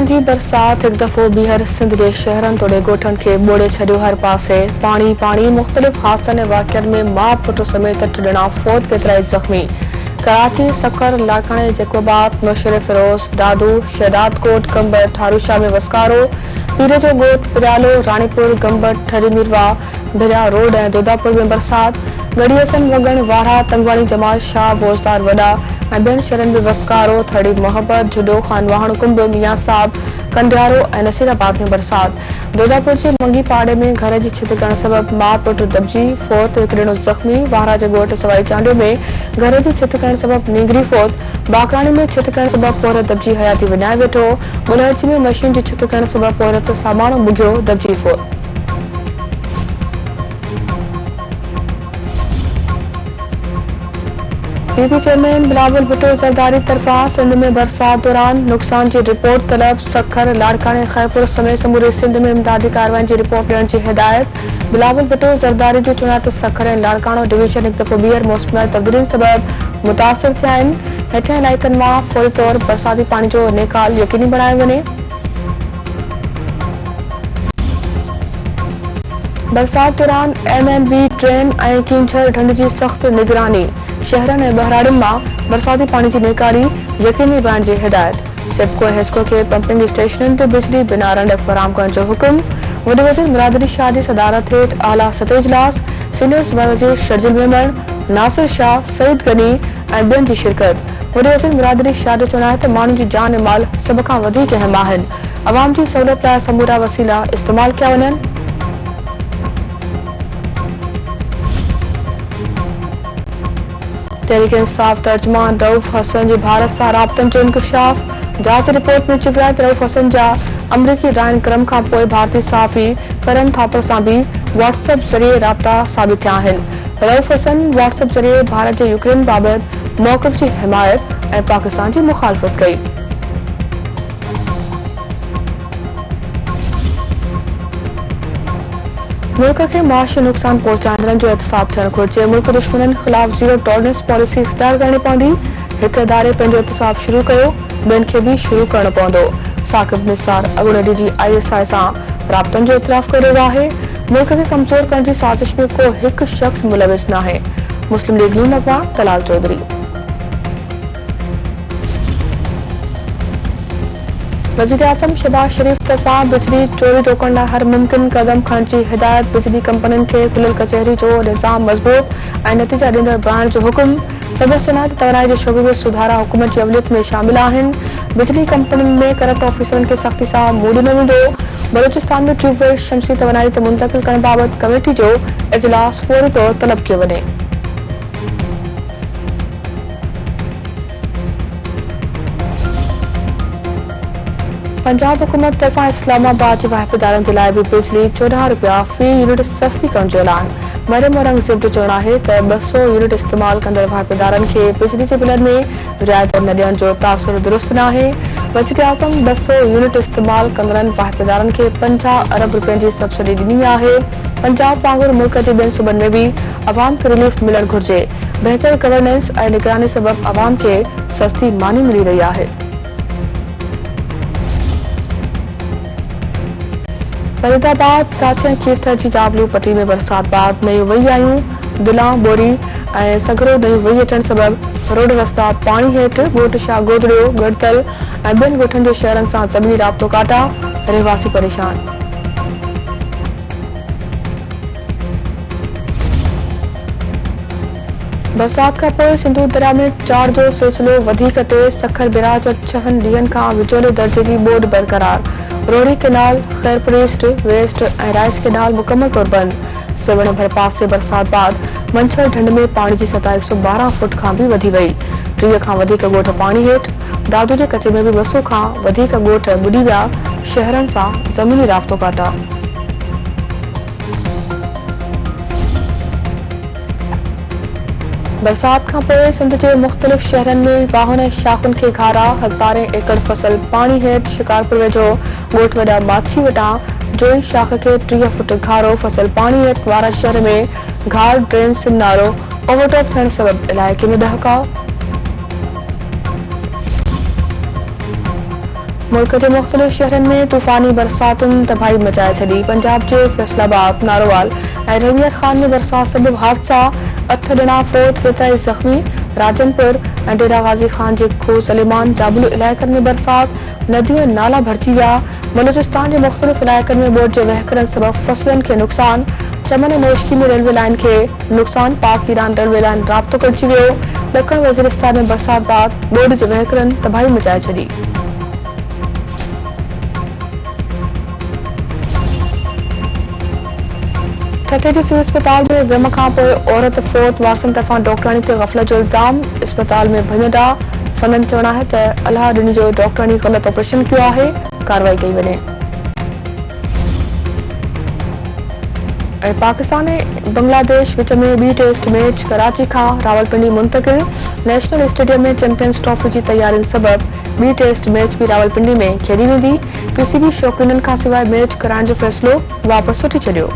ॾींहनि जी बरसात हिकु दफ़ो ॿीहर सिंध जे शहरनि तोड़े ॻोठनि खे ॿोड़े छॾियो। हर पासे पाणी पाणी। मुख़्तलिफ़ हादसनि ऐं वाक़िअनि में माउ पुट समेत 8 ॼणा फौत, केतिरा ई ज़ख़्मी। कराची, सखर, लाड़काने, जैकोबाद, मुशर्रफ फिरोज, दादू, शहदाद कोट, गंबट, हारूशा में वस्कारो, पीर जो ॻोठ, पिरालो, रानीपुर, गंबट, ठरी मीरवा, भिरा रोड ऐं जोधापुर में बरसात। गड़ियसन, वगण, वारा, तंगवाणी, जमाल शाह, बोजदार वॾा ऐं ॿियनि शहरनि में वस्कारो। थड़ी, मोहब्बत, झुडो, खानवाहण, कुंभ, मियां साहब, कंडियारो ऐं नसीराबाद में बरसात। जोधापुर जे मंगी पाड़े में घर जी छित करण सबबि माउ पुट दॿिजी फौत, हिकु ॼणो ज़ख़्मी। वारा जे ॻोठ सवाई चांडियो में घर जी छित करण सबबि नींगरी फौत। बाकराणी में छित करण सबबि औरत दॿिजी हयाती विञाए वेठो। बुलहर्ची में मशीन जी छित करण सबबि औरत सामानो मुघियो, दॿिजी फौत। पीपी चेयरमैन बिलावल भुट्टो ज़रदारी तरफा सिंध में बरसात दौरान नुक़सान की रिपोर्ट तलब। सखर, लाड़काने, खैरपुर समेत समूरे सिंध में इमदादी कार्रवाई की रिपोर्ट ॾियण जी हिदायत। बिलावल भुट्टो ज़रदारी जो चवण त सखर ऐं लाड़कानो डिवीजन हिकु दफ़ो ॿीहर मौसमी तब्दीली सबबि मुतासिर थिया आहिनि। हेठियां इलाइक़नि मां फौरी तौर बरसाती पानी जो निकाल यकीनी बणायो वञे। बरसात दौरान MNV ट्रेन ऐं कींझर ढंढ जी सख़्त निगरानी। शहरनि ऐं बहराड़ियुनि मां बरसाती पानी की निकाली यकीनी बणाइण जी हिदायत। सिडको ऐं हिस्को के पंपिंग स्टेशननि ते बिजली बिना रंडक फराहम करण जो हुकुम। वॾे वज़ीर मुरादरी शाह जी सदारत हेठि आला सतह इजलास। सीनियर सूबाई वज़ीर शर्जिल मेमण, नासिर शाह, सईद गनी ऐं ॿियनि जी शिरकत। वॾे वज़ीर मुरादरी शाह जो चवणु आहे त माण्हुनि जी जान ऐं माल सभ खां वधीक अहम आहिनि। अवाम जी सहूलियत लाइ समूरा वसीला इस्तेमाल कया वञनि। तहरीक इंसाफ तर्जुमान रऊफ़ हसन जी भारत सां राब्तनि जो इंकशाफ। जांच रिपोर्ट में चयो आहे त रऊफ़ हसन जा अमरीकी राइन क्रम खां पोइ भारतीय सहाफ़ी करन थापर सां बि व्हाट्सएप ज़रिए राब्ता साबित थिया आहिनि। रऊफ़ हसन व्हाट्सएप ज़रिए भारत जे यूक्रेन बाबति मौक़िफ़ जी हिमायत ऐं पाकिस्तान जी मुखालफ़त कई। मुल्क के माशी नुक़सान पहुचाईंदड़नि जो एहतसाब थियणु घुरिजे। मुल्क दुश्मननि ख़िलाफ़ ज़ीरो टॉलरेंस पॉलिसी इख्तियार करणी पवंदी। हिकु इदारे पंहिंजो एहतसाब शुरू कयो, ॿियनि खे बि शुरू करणो पवंदो। साकिब निसार अॻूणे ॾींहुं ISI सां राब्तनि जो इतराफ़ करे रहियो आहे। मुल्क खे कमज़ोर करण जी साज़िश में को हिकु शख़्स मुलविस नाहे। मुस्लिम लीग नून अॻवान तलाल चौधरी। वज़ीर आज़म शहबाज शरीफ तरफा बिजली चोरी रोकण लाइ हर मुमकिन कदम खणण जी हिदायत। बिजली कंपनियुनि खे खुलियल कचहरी जो निज़ाम मज़बूत ऐं नतीजा ॾींदड़ बणाइण जो हुकुम। संदसि चवण त तवनाई जे शोबे में सुधारा हुकूमत जी अवलियत में शामिल आहिनि। बिजली कंपनियुनि में करप्ट ऑफिसरनि खे सख़्ती सां मुंहुं ॾिनो वेंदो। बलूचिस्तान में ट्यूबवेल शमसी तवनाई ते मुंतक़िल करण बाबति कमेटी जो इजलास फौरी तौर तलब कयो वञे। पंजाब हुकूमत तरफा इस्लामाबाद जे वाहिपदारनि जे लाइ बि बिजली 14 रुपया फी यूनिट सस्ती करण जो ऐलान। मरियम औरंगज़ेब जो चवणु आहे त 200 यूनिट इस्तेमाल कंदड़ वाहिपदारनि खे बिजली जे बिलनि में रियायत न ॾियण जो तासुर दुरुस्त न आहे। वज़ीर आज़म 200 यूनिट इस्तेमाल कंदड़नि वाहिपदारनि खे 50 अरब रुपयनि जी सब्सिडी ॾिनी आहे। पंजाब वांगुरु मुल्क जे ॿियनि सूबनि में बि अवाम खे रिलीफ मिलणु घुरिजे। बहितर गवर्नेंस ऐं निगरानी सबबि अवाम खे सस्ती मानी मिली रही आहे। फरीदाबाद, काची ऐं कीरथर जी जाबलू पटी में बरसात बाद नयूं वही आयूं। दुला, बोरी ऐं सगरो नयूं वही अचण सबबि रोड रस्ता पाणी हेठि। ॻोठ शाह गोदड़ियो, गड़तल ऐं ॿियनि ॻोठनि जे शहरनि सां ज़मीनी राब्तो काटा। रहवासी परेशान। बरसात खां पोइ सिंधू दरिया में चाड़ जो सिलसिलो वधीक तेज़। सखर बिराज वटि 6 ॾींहनि खां विचोले दर्जे जी ॿोॾि बरक़रार। Rohri canal, Khairpur east, west ऐं राइस केनाल मुकमल तौर बंद। सवण भर पासे बरसात बाद मंछर ढंढ में पानी जी सतह 112 फुट खां बि वधी वई। 30 खां वधीक ॻोठ पाणी हेठि। दादू जे कचे में बि 200 खां वधीक ॻोठ ॿुॾी विया। शहरनि सां ज़मीनी राब्तो काटा। बरसात खां पोइ सिंध जे मुख़्तलिफ़ शहरनि में वाहन ऐं शाख़ुनि खे घारा। हज़ारे एकड़ फसल पाणी हेठि। शिकारपुर वेझो ॻोठ वॾा माछी वटां जोई शाख़ खे 30 फुट घारो। फसल पाणी हेठि। वारा शहर में घार ड्रेन सिम नारो ओवरटॉप थियण सबबि इलाइक़े में ॾहकाउ। मुल्क के मुख्तलिफ शहरनि में तूफ़ानी बरसातुनि तबाही मचाए छॾी। पंजाब के फैसलाबाद, नारोवाल ऐं रवियर खान में बरसात सबबि हादसा, 8 ॼणा फौत, केतिराई ज़ख़्मी। राजनपुर ऐं डेरा गाज़ी खान के खूह सलीमान जाबलू इलाइक़नि में बरसात, नदियूं ऐं नाला भरिजी विया। बलूचिस्तान के मुख्तलिफ इलाइक़नि में ॿोॾि जे वहिकरनि सबबि फसलनि खे नुक़सान। चमन ऐं नौशकी में रेलवे लाइन के नुक़सान, पाक ईरान रेलवे लाइन राब्तो कटिजी वियो। ॾखण वज़ीरिस्तान में बरसात बाद ॿोॾि जे वहिकरनि तबाही मचाए छॾी। ठठेरी सिविल अस्पताल में ग़म खां पोइ औरत फौत, वारसनि तरफ़ां डॉक्टराणी ते ग़फ़लत जो इल्ज़ाम। अस्पताल में भञडा। संदन चवणु आहे त अलाह ॾिनी जो डॉक्टराणी ग़लत ऑपरेशन कयो आहे, कार्रवाई कई वञे। पाकिस्तान ऐं बांग्लादेश विच में ॿी टेस्ट मैच कराची खां रावलपिंडी मुंतक़िल। नेशनल स्टेडियम में चैंपियंस ट्रॉफी की तैयारियुनि सबबि ॿी टेस्ट मैच भी रावलपिंडी में खेॾी वेंदी। पीसीबी शौक़ीननि खां सवाइ मैच कराइण जो फ़ैसिलो वापसि वठी छॾियो।